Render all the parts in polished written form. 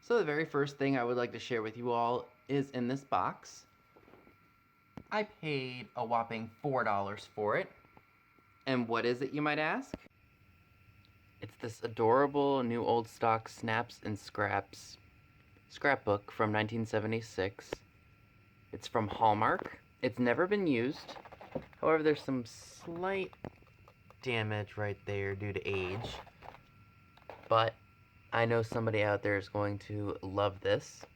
So the very first thing I would like to share with you all is in this box. I paid a whopping $4 for it. And what is it, you might ask? It's this adorable new old stock Snaps and Scraps scrapbook from 1976. It's from Hallmark. It's never been used. However, there's some slight damage right there due to age. But I know somebody out there is going to love this.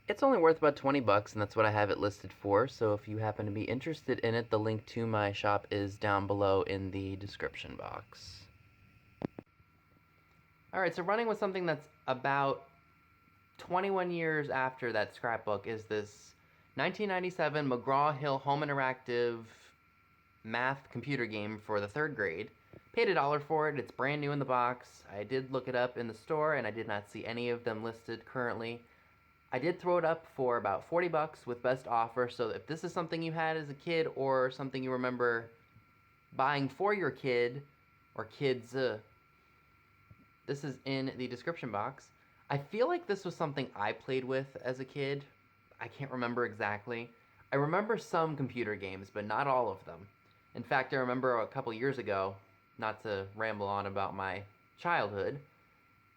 It's only worth about 20 bucks, and that's what I have it listed for. So if you happen to be interested in it, the link to my shop is down below in the description box. Alright, so running with something that's about 21 years after that scrapbook is this 1997 McGraw-Hill Home Interactive math computer game for the 3rd grade. Paid $1 for it. It's brand new in the box. I did look it up in the store, and I did not see any of them listed currently. I did throw it up for about 40 bucks with best offer, so if this is something you had as a kid or something you remember buying for your kid or kids, this is in the description box. I feel like this was something I played with as a kid. I can't remember exactly. I remember some computer games, but not all of them. In fact, I remember a couple years ago, not to ramble on about my childhood,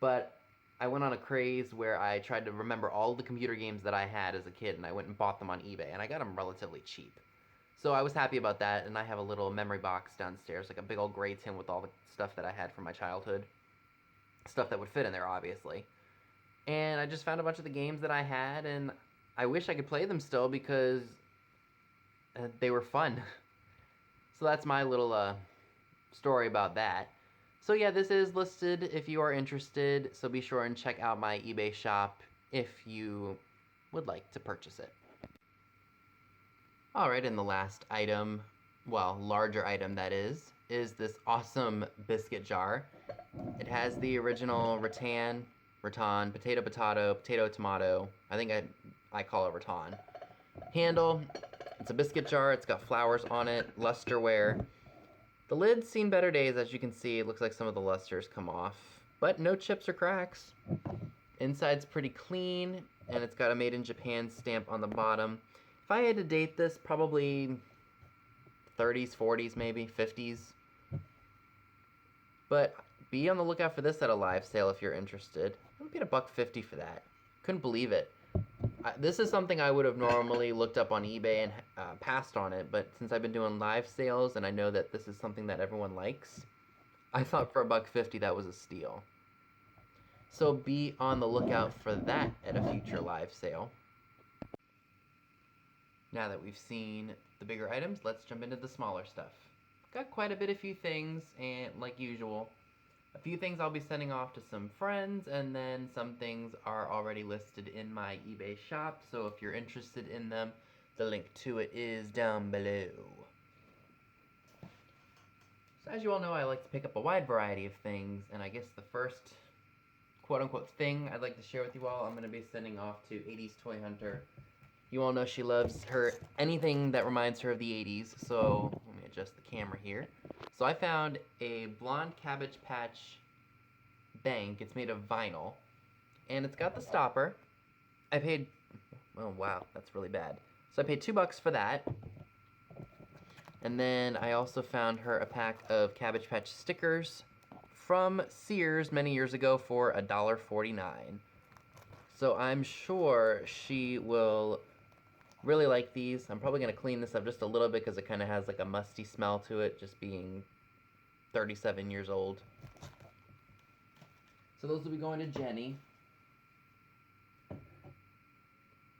but I went on a craze where I tried to remember all the computer games that I had as a kid, and I went and bought them on eBay, and I got them relatively cheap. So I was happy about that, and I have a little memory box downstairs, like a big old gray tin with all the stuff that I had from my childhood. Stuff that would fit in there, obviously. And I just found a bunch of the games that I had, and I wish I could play them still because they were fun. So that's my little story about that. So yeah, this is listed if you are interested, so be sure and check out my eBay shop if you would like to purchase it. Alright, and the last item, well, larger item that is this awesome biscuit jar. It has the original rattan, potato, potato, tomato. I think I call it rattan. Handle. It's a biscuit jar. It's got flowers on it, lusterware. The lid's seen better days, as you can see. It looks like some of the lusters come off, but no chips or cracks. Inside's pretty clean, and it's got a Made in Japan stamp on the bottom. If I had to date this, probably 30s, 40s, maybe 50s. But be on the lookout for this at a live sale if you're interested. I paid $1.50 for that. Couldn't believe it. This is something I would have normally looked up on eBay and passed on it, but since I've been doing live sales and I know that this is something that everyone likes, I thought for $1.50 that was a steal. So be on the lookout for that at a future live sale. Now that we've seen the bigger items, let's jump into the smaller stuff. Got quite a bit of few things, and like usual, a few things I'll be sending off to some friends, and then some things are already listed in my eBay shop, so if you're interested in them, the link to it is down below. So as you all know, I like to pick up a wide variety of things, and I guess the first quote-unquote thing I'd like to share with you all, I'm going to be sending off to 80s Toy Hunter. You all know she loves anything that reminds her of the 80s, so let me adjust the camera here. So I found a blonde Cabbage Patch bank. It's made of vinyl, and it's got the stopper. I paid, oh wow, that's really bad. So I paid $2 for that. And then I also found her a pack of Cabbage Patch stickers from Sears many years ago for $1.49. So I'm sure she will really like these. I'm probably going to clean this up just a little bit because it kind of has like a musty smell to it, just being 37 years old. So those will be going to Jenny.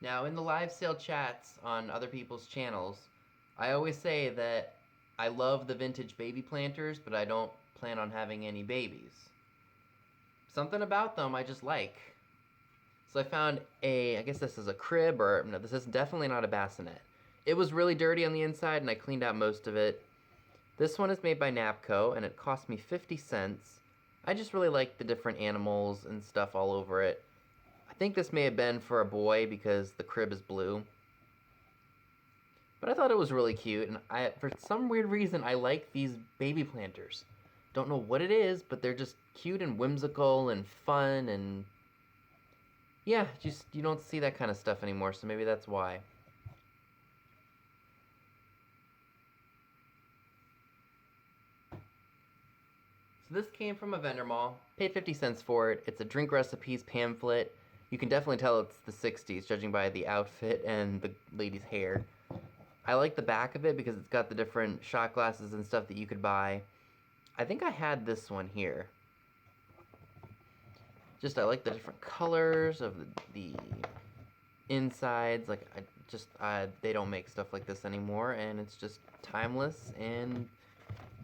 Now in the live sale chats on other people's channels, I always say that I love the vintage baby planters, but I don't plan on having any babies. Something about them I just like. So I found I guess this is a crib, or no, this is definitely not a bassinet. It was really dirty on the inside, and I cleaned out most of it. This one is made by Napco, and it cost me 50 cents. I just really like the different animals and stuff all over it. I think this may have been for a boy because the crib is blue. But I thought it was really cute, and for some weird reason, I like these baby planters. Don't know what it is, but they're just cute and whimsical and fun, and yeah, just you don't see that kind of stuff anymore, so maybe that's why. So this came from a vendor mall. Paid 50 cents for it. It's a drink recipes pamphlet. You can definitely tell it's the 60s, judging by the outfit and the lady's hair. I like the back of it because it's got the different shot glasses and stuff that you could buy. I think I had this one here. Just I like the different colors of the insides. Like they don't make stuff like this anymore, and it's just timeless and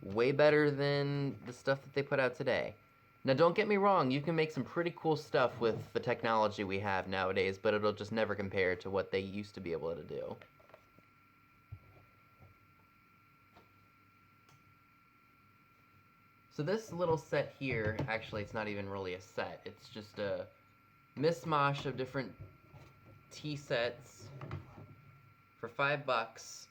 way better than the stuff that they put out today. Now, don't get me wrong, you can make some pretty cool stuff with the technology we have nowadays, but it'll just never compare to what they used to be able to do. So this little set here, actually it's not even really a set, it's just a mishmash of different tea sets for $5.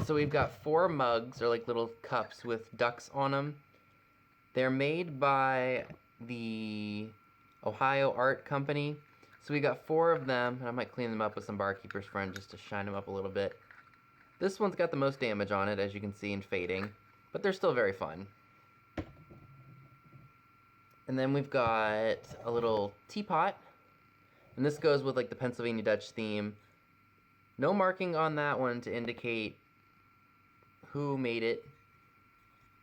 So we've got 4 mugs, or like little cups with ducks on them. They're made by the Ohio Art Company. So we got 4 of them, and I might clean them up with some Barkeeper's Friend just to shine them up a little bit. This one's got the most damage on it, as you can see, in fading, but they're still very fun. And then we've got a little teapot, and this goes with like the Pennsylvania Dutch theme. No marking on that one to indicate who made it,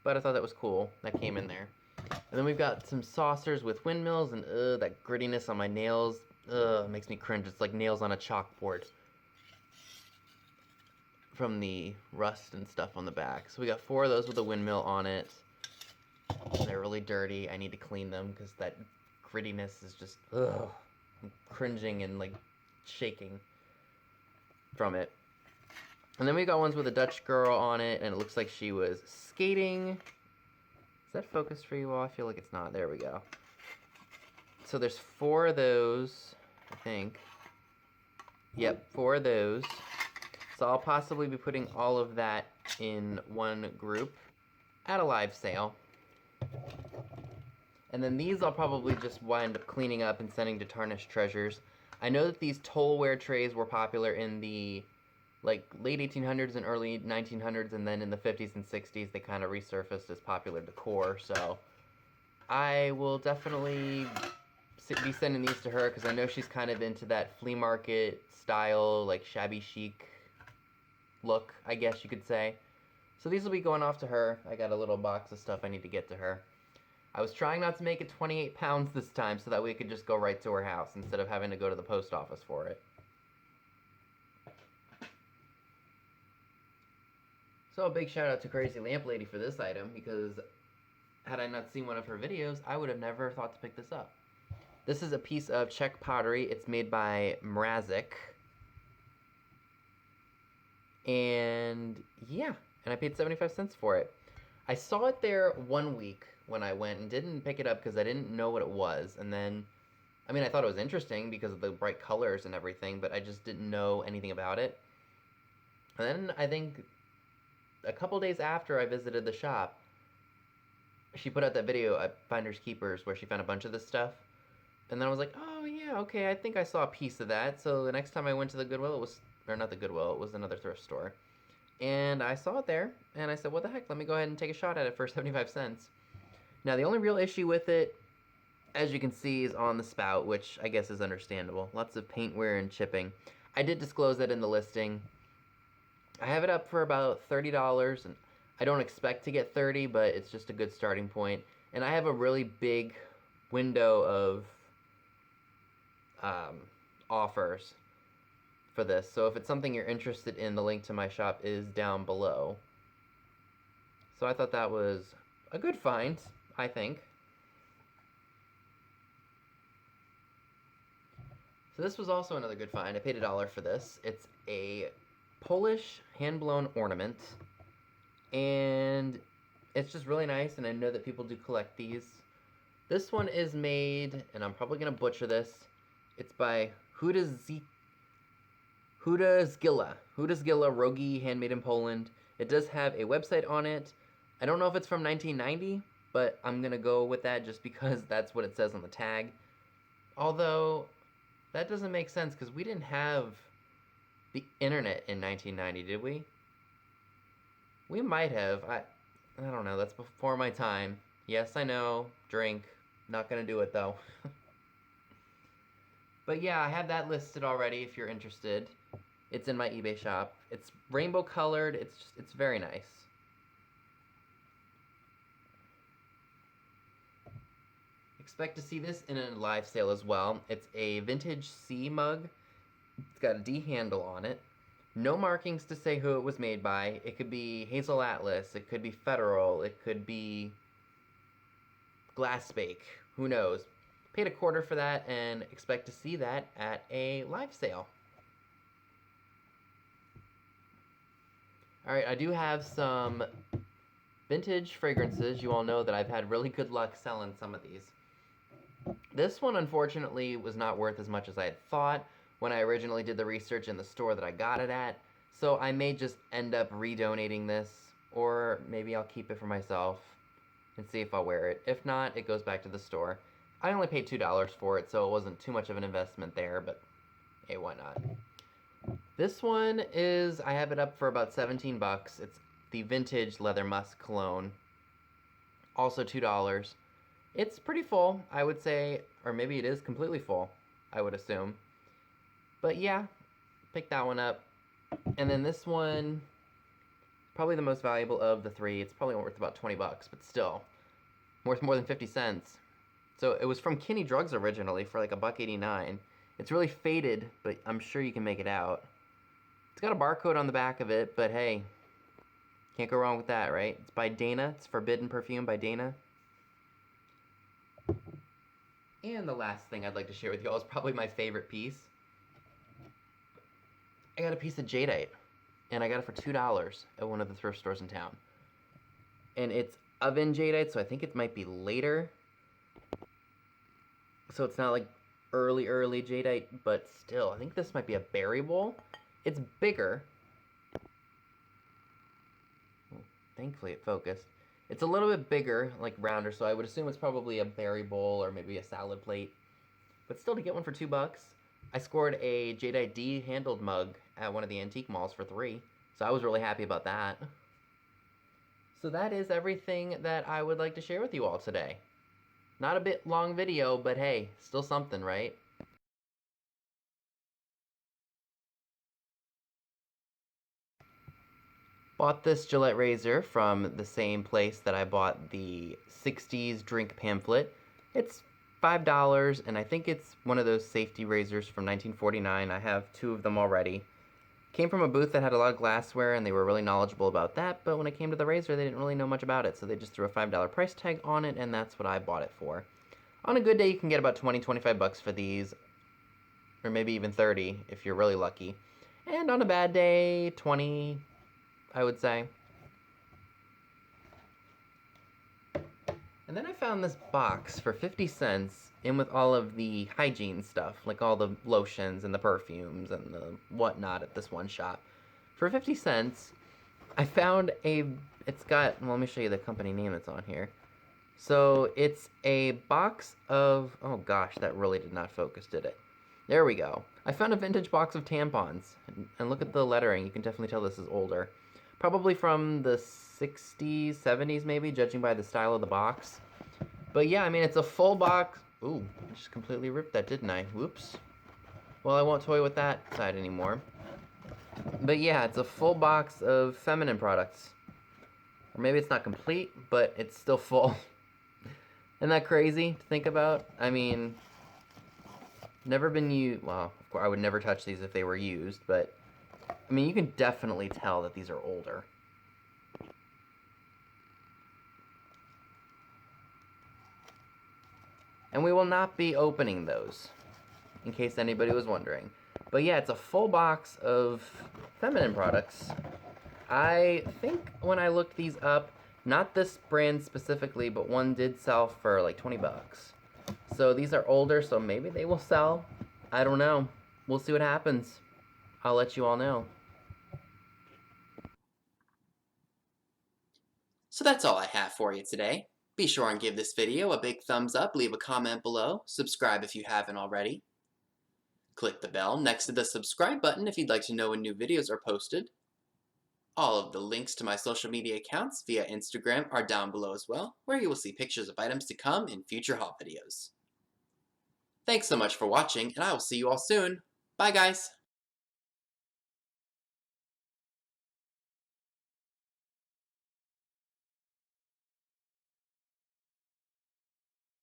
but I thought that was cool. That came in there. And then we've got some saucers with windmills, and that grittiness on my nails, it makes me cringe. It's like nails on a chalkboard from the rust and stuff on the back. So we got 4 of those with a windmill on it. They're really dirty. I need to clean them because that grittiness is just, I'm cringing and like shaking from it. And then we got ones with a Dutch girl on it, and it looks like she was skating. Is that focused for you all? I feel like it's not. There we go. So there's 4 of those, I think. Yep, 4 of those. So I'll possibly be putting all of that in one group at a live sale. And then these I'll probably just wind up cleaning up and sending to Tarnished Treasures. I know that these Tollware trays were popular in the like late 1800s and early 1900s, and then in the 50s and 60s they kind of resurfaced as popular decor. So I will definitely be sending these to her because I know she's kind of into that flea market style, like shabby chic look, I guess you could say. So these will be going off to her. I got a little box of stuff I need to get to her. I was trying not to make it 28 pounds this time so that we could just go right to her house instead of having to go to the post office for it. So a big shout out to Crazy Lamp Lady for this item, because had I not seen one of her videos, I would have never thought to pick this up. This is a piece of Czech pottery. It's made by Mrazik. And yeah, and I paid 75 cents for it. I saw it there one week when I went and didn't pick it up because I didn't know what it was. And then, I mean, I thought it was interesting because of the bright colors and everything, but I just didn't know anything about it. And then I think a couple days after I visited the shop, she put out that video at Finders Keepers where she found a bunch of this stuff. And then I was like, oh yeah, okay, I think I saw a piece of that. So the next time I went to the Goodwill, it was, or not the Goodwill, it was another thrift store. And I saw it there, and I said, what the heck, let me go ahead and take a shot at it for 75 cents. Now, the only real issue with it, as you can see, is on the spout, which I guess is understandable. Lots of paint wear and chipping. I did disclose that in the listing. I have it up for about $30, and I don't expect to get 30, but it's just a good starting point. And I have a really big window of offers for this, so if it's something you're interested in, the link to my shop is down below. So I thought that was a good find, I think. So this was also another good find. I paid $1 for this. It's a Polish hand-blown ornament, and it's just really nice, and I know that people do collect these. This one is made, and I'm probably going to butcher this, it's by Huda Zgilla, Rogi, handmade in Poland. It does have a website on it. I don't know if it's from 1990, but I'm going to go with that just because that's what it says on the tag. Although, That doesn't make sense because we didn't have the internet in 1990, did we? We might have. I don't know. That's before my time. Yes, I know. Drink. Not gonna do it though. But yeah, I have that listed already if you're interested. It's in my eBay shop. It's rainbow colored. It's very nice. Expect to see this in a live sale as well. It's a vintage C mug. It's got a D handle on it. No markings to say who it was made by. It could be Hazel Atlas. It could be Federal. It could be Glassbake. Who knows? Paid $1/4 for that and expect to see that at a live sale. Alright, I do have some vintage fragrances. You all know that I've had really good luck selling some of these. This one, unfortunately, was not worth as much as I had thought when I originally did the research in the store that I got it at. So I may just end up redonating this, or maybe I'll keep it for myself and see if I'll wear it. If not, it goes back to the store. I only paid $2 for it, so it wasn't too much of an investment there, but hey, why not? This one is, I have it up for about 17 bucks. It's the vintage leather musk cologne. Also $2. It's pretty full, I would say, or maybe it is completely full, I would assume. But yeah, pick that one up. And then this one, probably the most valuable of the three. It's probably worth about 20 bucks, but still, worth more than 50 cents. So it was from Kinney Drugs originally for like $1.89. It's really faded, but I'm sure you can make it out. It's got a barcode on the back of it, but hey, can't go wrong with that, right? It's by Dana. It's Forbidden Perfume by Dana. And the last thing I'd like to share with y'all is probably my favorite piece. I got a piece of Jadeite, and I got it for $2 at one of the thrift stores in town. And it's oven Jadeite, so I think it might be later. So it's not like early Jadeite, but still, I think this might be a berry bowl. It's bigger. Thankfully it focused. It's a little bit bigger, like rounder, so I would assume it's probably a berry bowl or maybe a salad plate. But still, to get one for $2, I scored a Jadeite D-handled mug at one of the antique malls for $3. So I was really happy about that. So that is everything that I would like to share with you all today. Not a bit long video, but hey, still something, right? Bought this Gillette razor from the same place that I bought the 60s drink pamphlet. It's $5, and I think it's one of those safety razors from 1949. I have 2 of them already. Came from a booth that had a lot of glassware, and they were really knowledgeable about that, but when it came to the razor, they didn't really know much about it, so they just threw a $5 price tag on it, and that's what I bought it for. On a good day, you can get about 20-25 bucks for these, or maybe even 30 if you're really lucky. And on a bad day, 20, I would say. And then I found this box for 50 cents in with all of the hygiene stuff, like all the lotions and the perfumes and the whatnot at this one shop. For 50 cents, I found it's got, well, let me show you the company name that's on here. So it's a box of, oh gosh, that really did not focus, did it? There we go. I found a vintage box of tampons, and look at the lettering. You can definitely tell this is older. Probably from the 60s, 70s maybe, judging by the style of the box. But yeah, I mean, it's a full box. Ooh, I just completely ripped that, didn't I? Whoops. Well, I won't toy with that side anymore. But yeah, it's a full box of feminine products. Or maybe it's not complete, but it's still full. Isn't that crazy to think about? I mean, never been used. Well, of course, I would never touch these if they were used, but I mean, you can definitely tell that these are older. And we will not be opening those, in case anybody was wondering. But yeah, it's a full box of feminine products. I think when I looked these up, not this brand specifically, but one did sell for like 20 bucks. So these are older, so maybe they will sell. I don't know. We'll see what happens. I'll let you all know. So that's all I have for you today. Be sure and give this video a big thumbs up, leave a comment below, subscribe if you haven't already. Click the bell next to the subscribe button if you'd like to know when new videos are posted. All of the links to my social media accounts via Instagram are down below as well, where you will see pictures of items to come in future haul videos. Thanks so much for watching, and I will see you all soon. Bye guys!